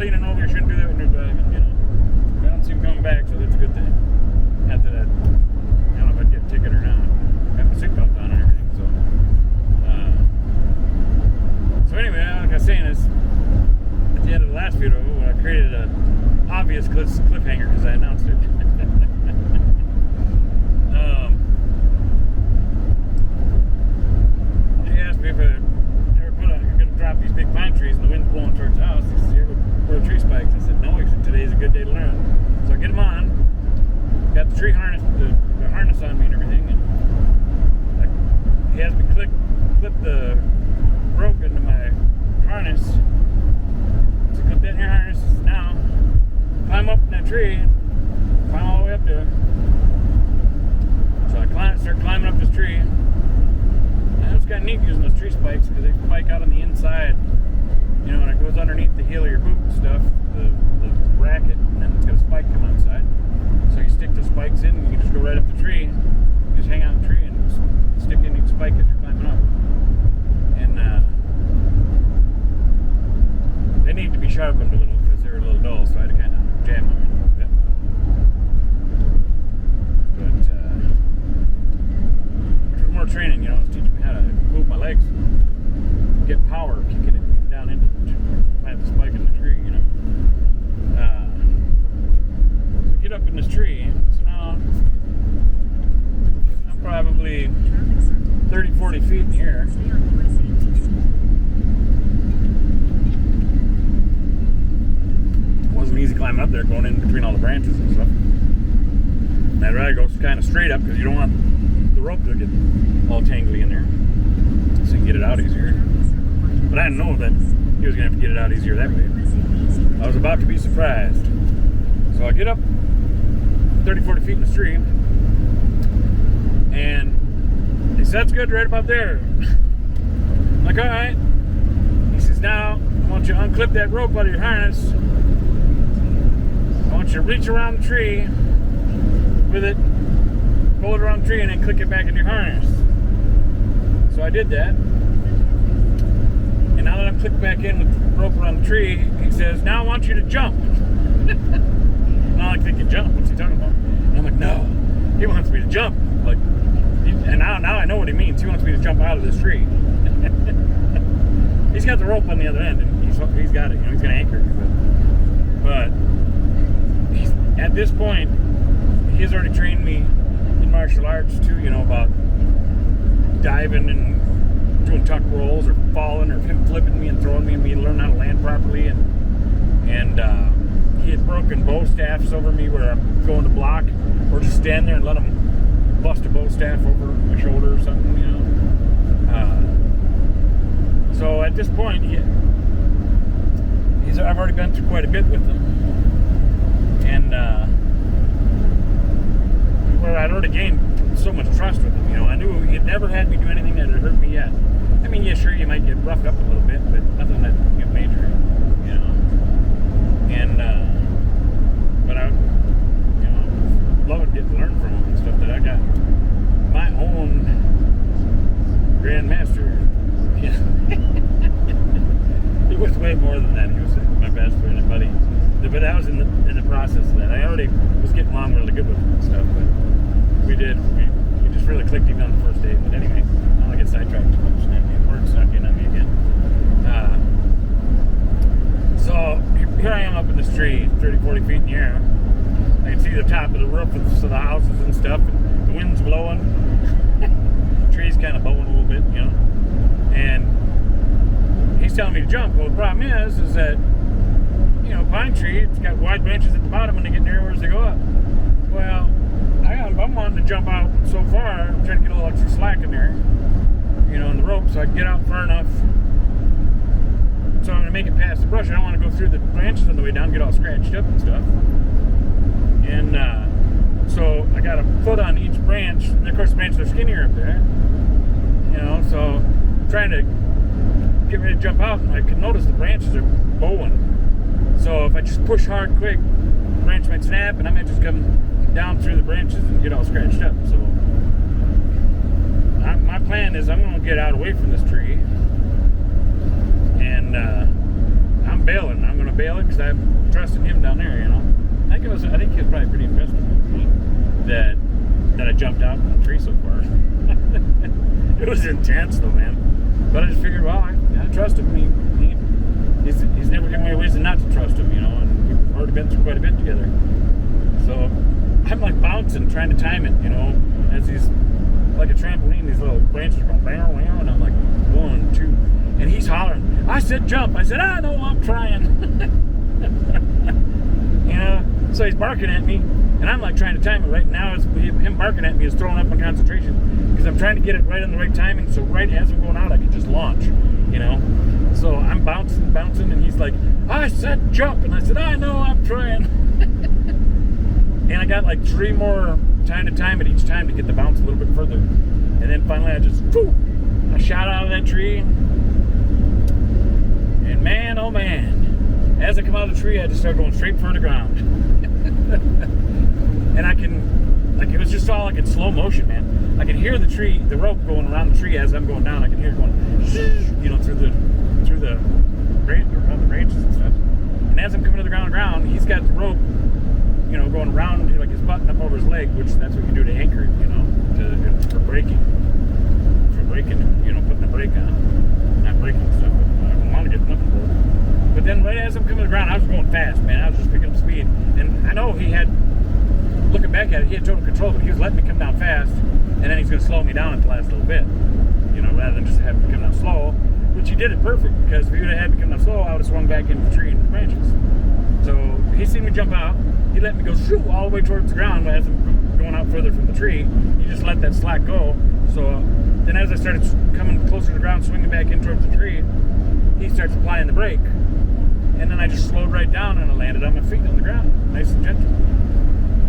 leaning over. You shouldn't do that when you're driving, you know. I don't see him coming back, so that's a good thing. After that, I don't know if I'd get a ticket or not. I have my seatbelt on and everything, so. So anyway, like I was saying, is at the end of the last video, I created an obvious cliffhanger because I announced it. He asked me if I ever you're going to drop these big pine trees and the wind's blowing towards the house. He said, you ever put a tree spikes? I said, no. He said, today's a good day to learn. So I get them on, got the tree harness, the harness on me and everything, and he has me clip the rope into my harness. So clip that in your harness. Now, climb up in that tree, climb all the way up there. So I start climbing up this tree. And it's kind of neat using those tree spikes because they spike out on the inside. You know, and it goes underneath the heel of your boot and stuff, the bracket, and then it's got a spike come outside. So you stick the spikes in, and you can just go right up the tree. You just hang out in the tree and stick in each spike as you're climbing up. And they need to be sharpened a little because they're a little dull, so I had to kind of jam them in a little bit. But which was more training, you know, it's teaching me how to move my legs, get power, kicking it down into plant the spike in the tree, you know. So get up in this tree. So now I'm probably 30, 40 feet in the air. Wasn't easy climbing up there, going in between all the branches and stuff. And I'd rather go kind of straight up because you don't want the rope to get all tangly in there, so you can get it out easier. But I didn't know that he was going to have to get it out easier that way. I was about to be surprised. So I get up 30, 40 feet in the tree, and he said, that's good right about there. I'm like, all right. He says, now, I want you to unclip that rope out of your harness. I want you to reach around the tree with it, pull it around the tree, and then click it back in your harness. So I did that. And now that I'm clicked back in with the rope around the tree, he says, now I want you to jump. And I'm like thinking, jump? What's he talking about? And I'm like, no, he wants me to jump. Like, and now I know what he means. He wants me to jump out of this tree. He's got the rope on the other end, and he's got it. You know, he's going to anchor it. But at this point, he's already trained me in martial arts too, you know, about diving and doing tuck rolls or falling, or him flipping me and throwing me and me learning how to land properly. And he had broken bow staffs over me where I'm going to block, or just stand there and let him bust a bow staff over my shoulder or something, you know. So at this point, I've already been through quite a bit with him, and where I'd already gained so much trust with him. You know, I knew he had never had me do anything that had hurt me yet. I mean, yeah, sure, you might get roughed up a little bit, but nothing that major, you know. And but I, you know, loving getting to learn from him and stuff. That I got my own grandmaster. Yeah. He was way more than that. He was my best friend and buddy. But I was in the process of that. I already was getting along really good with him and stuff, but we just really clicked even on the first date. But anyway, I don't want to get sidetracked too much, and work stuck in on me again. So here I am up in this tree, 30, 40 feet in the air. I can see the top of the roof of the houses and stuff, and the wind's blowing. The tree's kind of bowing a little bit, you know. And he's telling me to jump. Well, the problem is that, you know, pine tree, it's got wide branches at the bottom and they get narrower as they go up. Well, I'm wanting to jump out so far. I'm trying to get a little extra slack in there, you know, in the rope, so I can get out far enough. So I'm going to make it past the brush. I don't want to go through the branches on the way down, get all scratched up and stuff. And so I got a foot on each branch. And of course, the branches are skinnier up there, you know, so I'm trying to get ready to jump out, and I can notice the branches are bowing. So if I just push hard quick, the branch might snap, and I might just come down through the branches and get all scratched up. So my plan is I'm going to get out away from this tree, and I'm I'm bailing. I'm going to bail it because I'm trusting him down there, you know. I think he was probably pretty impressed with me that I jumped out from the tree so far. It was intense though, man. But I just figured, well, I trust him. He's never given me a reason not to trust him, you know. And we've already been through quite a bit together. So I'm like bouncing, trying to time it, you know, as he's like a trampoline. These little branches are going, and I'm like 1, 2, and he's hollering. I said jump. I said, I know, I'm trying. You know, so he's barking at me, and I'm like trying to time it right now. Him barking at me is throwing up my concentration because I'm trying to get it right on the right timing. So right as I'm going out, I can just launch, you know. So I'm bouncing, and he's like, I said jump, and I said, I know, I'm trying. And I got like 3 more time to time it each time to get the bounce a little bit further. And then finally I just, I shot out of that tree. And man, oh man, as I come out of the tree, I just started going straight for the ground. And I can, like, it was just all like in slow motion, man. I can hear the rope going around the tree as I'm going down. I can hear it going, you know, through the branches and stuff. And as I'm coming to the ground, he's got the rope, you know, going around like his button up over his leg, which that's what you do to anchor it, you know, for braking, you know, putting a brake on, not braking stuff. I don't want to get nothing for it. But then right as I'm coming to the ground, I was going fast, man. I was just picking up speed, and I know he had, looking back at it, he had total control, but he was letting me come down fast, and then he's going to slow me down at the last little bit, you know, rather than just having me come down slow, which he did it perfect, because if he would have had me come down slow, I would have swung back into the tree and the branches. So he seen me jump out. He let me go shoo all the way towards the ground, but as I'm going out further from the tree, he just let that slack go. So then as I started coming closer to the ground, swinging back in towards the tree, he starts applying the brake. And then I just slowed right down and I landed on my feet on the ground, nice and gentle.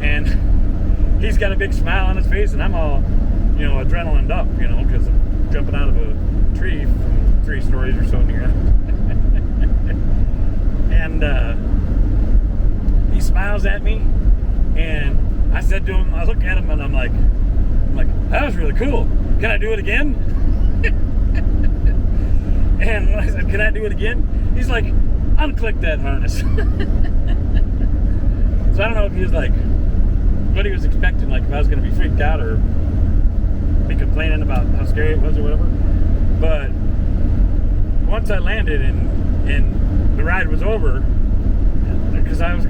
And he's got a big smile on his face, and I'm all, you know, adrenaline up, you know, because I'm jumping out of a tree from 3 stories or so in the air. And he smiles at me, and I said to him, I look at him and I'm like, that was really cool. Can I do it again? And when I said, can I do it again? He's like, unclick that harness. So I don't know if he was like, what he was expecting, like if I was going to be freaked out or be complaining about how scary it was or whatever. But once I landed and the ride was over, because I was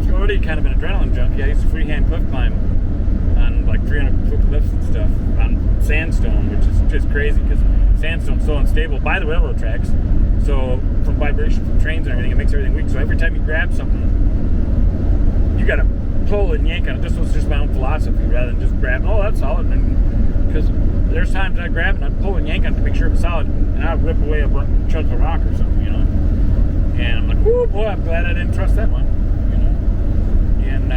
already kind of an adrenaline junkie. I used to freehand cliff climb on like 300-foot cliffs and stuff on sandstone, which is just crazy because sandstone's so unstable by the railroad tracks. So from vibration from trains and everything, it makes everything weak. So every time you grab something, you got to pull and yank on it. This was just my own philosophy rather than just grab, oh, that's solid. Because there's times I grab and I'd pull and yank on it to make sure it was solid, and I'd rip away a chunk of rock or something, you know. And I'm like, oh boy, I'm glad I didn't trust that one, you know. And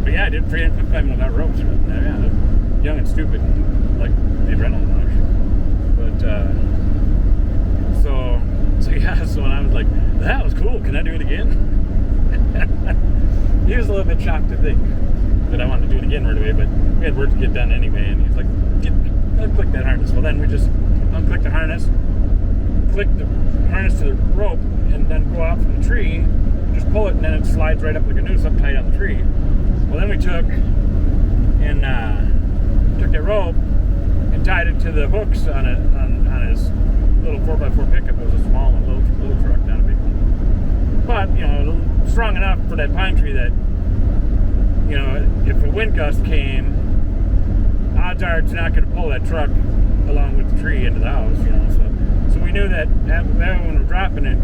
but yeah, I did freehand cliff climbing without ropes. Yeah, young and stupid, and like the adrenaline rush. But so yeah, so when I was like, that was cool. Can I do it again? He was a little bit shocked to think that I wanted to do it again right away, but we had work to get done anyway, and he's like, unclick that harness. Well, then we just unclick the harness, click the harness to the rope, and then go out from the tree, just pull it, and then it slides right up like a noose up tight on the tree. Well, then we took that rope and tied it to the hooks on his little 4x4 pickup. It was a small one, little truck, not a big one. But, you know, strong enough for that pine tree that, you know, if a wind gust came, odds are it's not going to pull that truck along with the tree into the house, you know. So we knew that when we're dropping it,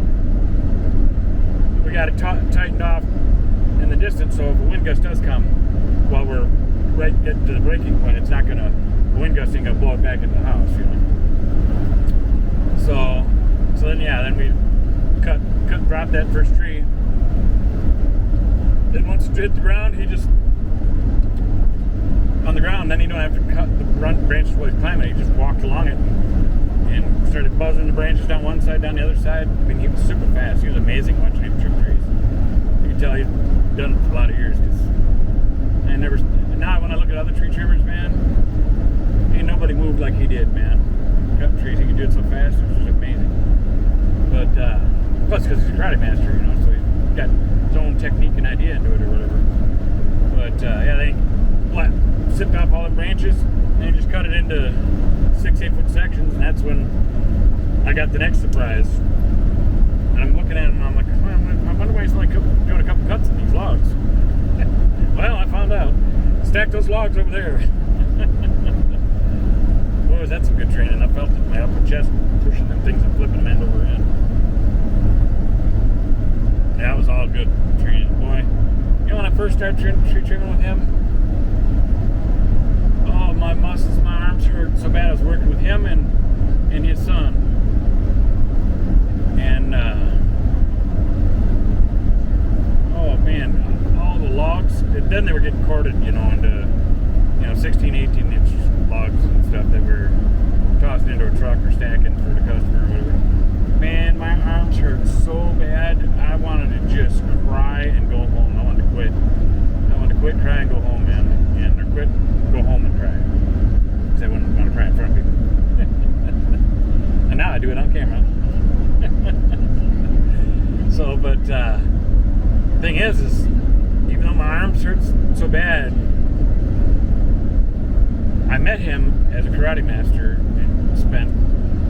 we got it tightened off in the distance, so if a wind gust does come while we're right getting to the braking point, it's not going to, the wind gust ain't going to blow it back into the house, you know. So then, yeah, then we dropped that first tree. Then once it hit the ground, he just, on the ground, then you don't have to cut the branches while he's climbing. He just walked along it and started buzzing the branches down one side, down the other side. I mean, he was super fast. He was amazing watching him trim trees. You can tell he's done it for a lot of years. Now when I look at other tree trimmers, man, ain't nobody moved like he did, man. Cutting trees, he could do it so fast. It was just amazing. But plus because he's a karate master, you know, so he's got his own technique and idea into it or whatever. But yeah, they sipped off all the branches and they just cut it into 6-8 foot sections, and that's when I got the next surprise. And I'm looking at him and I'm like, I wonder why he's only doing a couple cuts in these logs. Well, I found out. Stack those logs over there. Boy, was that some good training. I felt it in my upper chest, pushing them things and flipping them end over end. That was all good training. Boy, you know when I first started tree trimming with him, oh, my muscles, my arms hurt so bad. I was working with him and his son. And, oh man, all the logs, then they were getting corded, you know, into, 16, 18 inch logs and stuff that were tossed into a truck or stacking for the customer or whatever. Man, my arms hurt so bad, I wanted to just cry and go home. I wanted to quit. I wanted to quit, cry, and go home, man. Or quit, go home and cry. Because I wouldn't want to cry in front of people. And now I do it on camera. So, but thing is even though my arms hurt so bad, I met him as a karate master and spent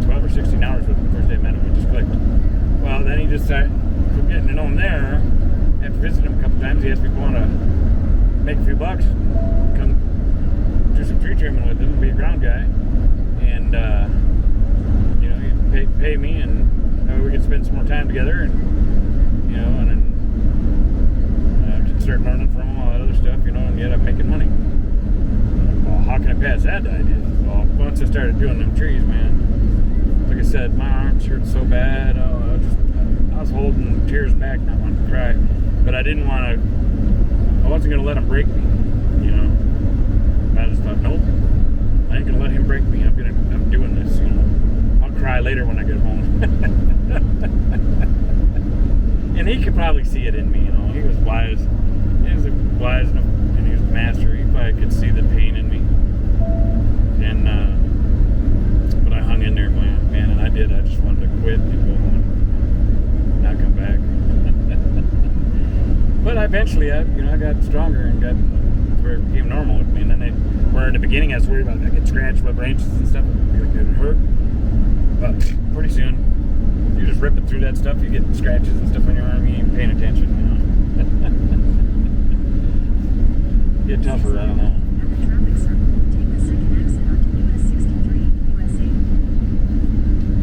12 or 16 hours with him the first day I met him. It just clicked. Well, then he decided, from getting to know him there, after visiting him a couple times, he asked me if I want to make a few bucks, come do some tree trimming with him, be a ground guy, and he'd pay me, and we could spend some more time together, and and then I could start learning from him all that other stuff, and yet I'm making money. Well, how can I pass that idea? Well, once I started doing them trees, man, like I said, my arms hurt so bad. I was holding tears back, and I wanted to cry, but I wasn't going to let him break me, I just thought, nope, I ain't going to let him break me. I'm doing this, I'll cry later when I get home. And he could probably see it in me, he was wise. He was wise enough, and he was a master. He probably could see the pain in me. And but I hung in there, man, and I did. I just wanted to quit and go home and not come back. But eventually, I got stronger and got where it became normal with me. And then where in the beginning I was worried about I get scratched by branches and stuff, it hurt. But pretty soon, you're just ripping through that stuff. You get scratches and stuff on your arm. You ain't paying attention, Get tougher, I don't know.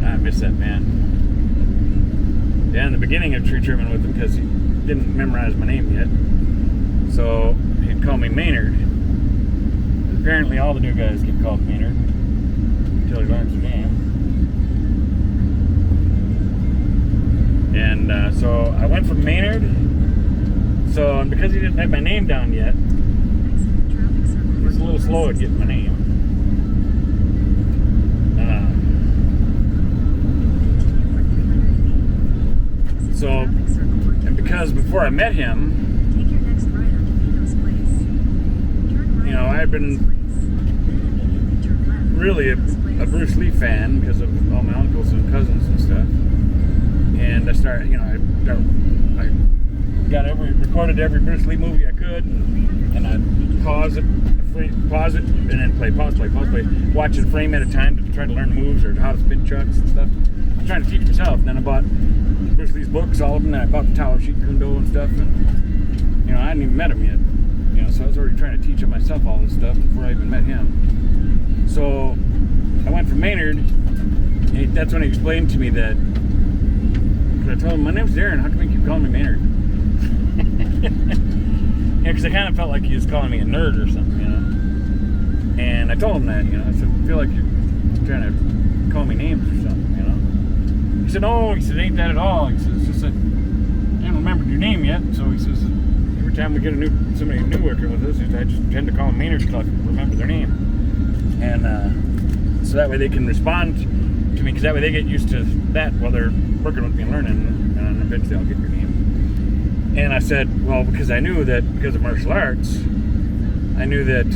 I miss that man. Yeah, in the beginning of tree trimming with him, because he didn't memorize my name yet, so he'd call me Maynard. Apparently, all the new guys get called Maynard until he learns the name. And so I went from Maynard. So, and because he didn't have my name down yet, he was a little slow at getting my name. And because before I met him, I had been really a Bruce Lee fan because of all my uncles and cousins and stuff. And I started, I recorded every Bruce Lee movie I could, and I'd pause it, and then play, pause, play, watch it a frame at a time to try to learn moves or how to spin chucks and stuff. I was trying to teach myself, and then I bought Bruce Lee's books, all of them, and I bought the Tower Sheet Kundo and stuff, and, I hadn't even met him yet, so I was already trying to teach myself all this stuff before I even met him. So I went from Maynard, and that's when he explained to me that, I told him, my name's Darren, how come you keep calling me Maynard? Because I kind of felt like he was calling me a nerd or something, And I told him that, I said, I feel like you're trying to call me names or something, He said, no, he said, ain't that at all. He says, it's just that I haven't remembered your name yet. So he says, every time we get somebody new working with us, I just tend to call them Maynard until I can remember their name. And so that way they can respond to me, because that way they get used to that while they're working with me and learning, and eventually I'll get your name. And I said, well, because I knew that because of martial arts, I knew that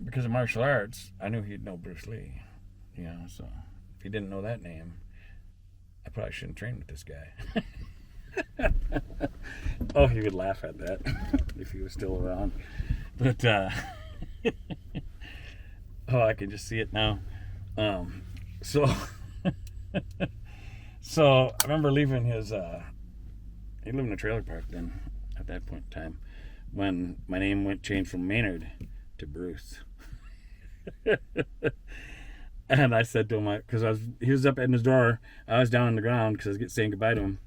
because of martial arts, I knew he'd know Bruce Lee, so he didn't know that name, I probably shouldn't train with this guy. Oh, he would laugh at that if he was still around. But oh, I can just see it now. So I remember leaving his. He lived in a trailer park then. At that point in time, when my name changed from Maynard to Bruce. And I said to him, because he was up in his door, I was down on the ground because I was saying goodbye to him.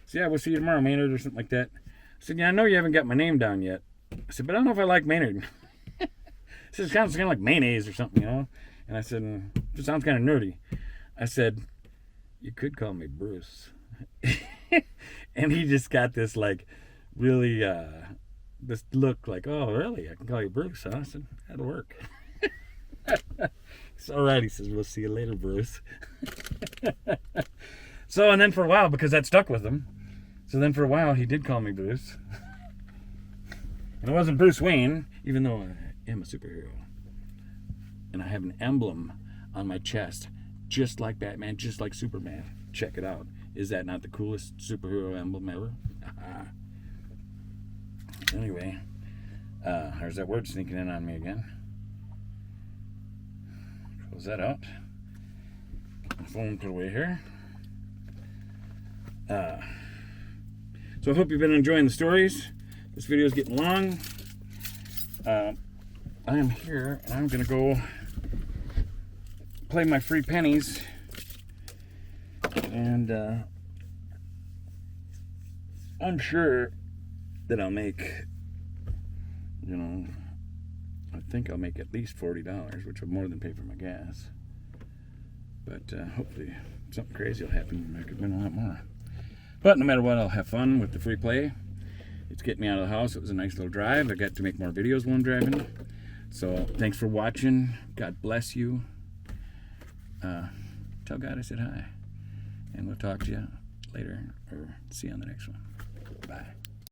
So yeah, we'll see you tomorrow, Maynard, or something like that. I said, yeah, I know you haven't got my name down yet. I said, but I don't know if I like Maynard. I said, it sounds kind of like mayonnaise or something, you know? And I said, it sounds kind of nerdy. I said, you could call me Bruce. And he just got this, like, really, this look like, oh, really? I can call you Bruce, huh? I said, that'll work. It's all right, he says, we'll see you later, Bruce. So, and then for a while, because that stuck with him, so then for a while he did call me Bruce. And it wasn't Bruce Wayne, even though I am a superhero. And I have an emblem on my chest, just like Batman, just like Superman. Check it out. Is that not the coolest superhero emblem ever? Anyway, there's that word sneaking in on me again. Close that out. Get my phone put away here. So I hope you've been enjoying the stories. This video is getting long. I am here and I'm gonna go play my free pennies, and I'm sure that I'll make, you know, I think I'll make at least $40, which will more than pay for my gas. But hopefully something crazy will happen. I could win a lot more. But no matter what, I'll have fun with the free play. It's getting me out of the house. It was a nice little drive. I got to make more videos while I'm driving. So thanks for watching. God bless you. Tell God I said hi. And we'll talk to you later, or see you on the next one. Bye.